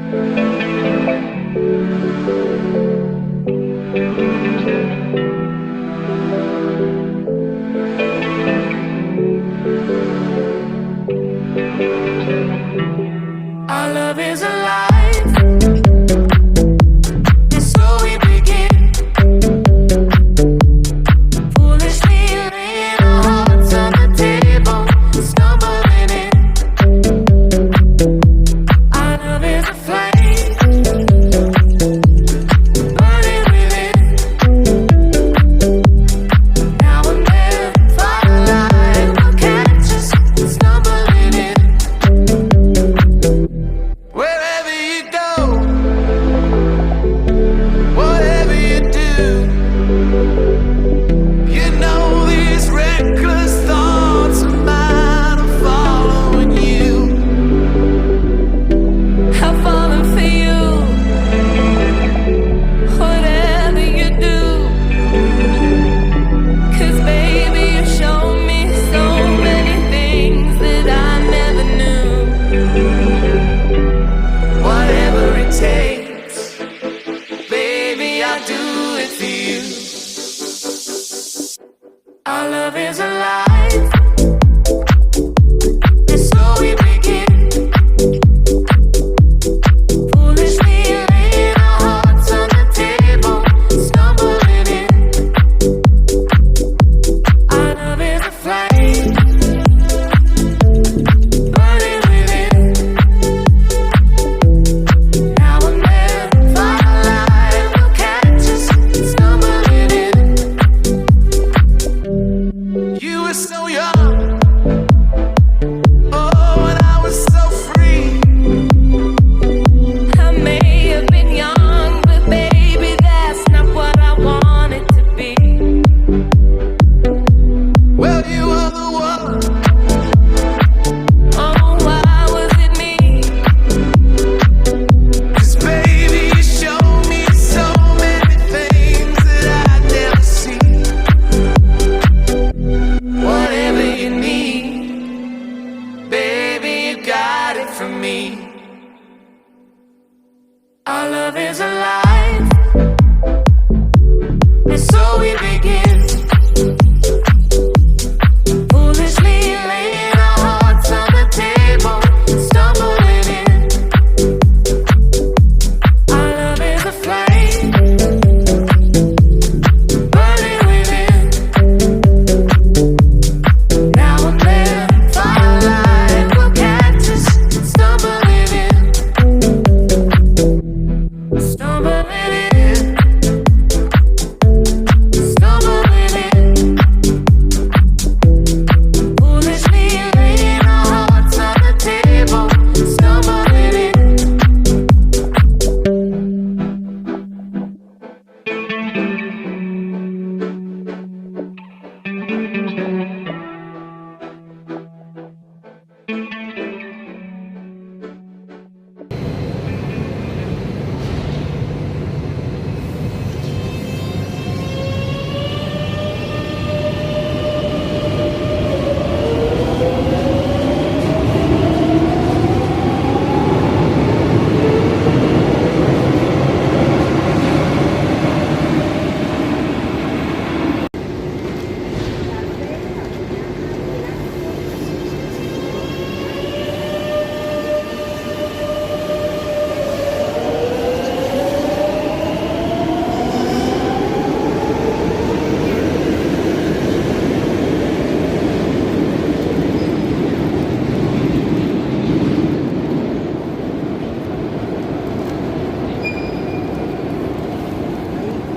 Our love is alive. And so we begin. Foolishly laying our hearts on the table, stumbling in. Our love is a flame, burning within. Now and then, firelight will catch us stumbling in. Wherever you go, whatever you do, you know these reckless thoughts of mine are following you. I've fallen for you, whatever you do. 'Cause baby, you showed me so many things that I never knew. Whatever it takes, baby, I'll do it for you. Our love is alive, and so we begin. Foolishly laying our hearts on the table, stumbling in. Our love is a flame, burning within. Now and then, firelight will catch us stumbling in. You were so young, oh, and I was so free. I may have been young, but baby, that's not what I wanted to be. Well, you were the one. Oh, why was it me? 'Cause baby, you showed me so many things that I'd never seen. Whatever you need, baby, you got it from me. Our love is alive.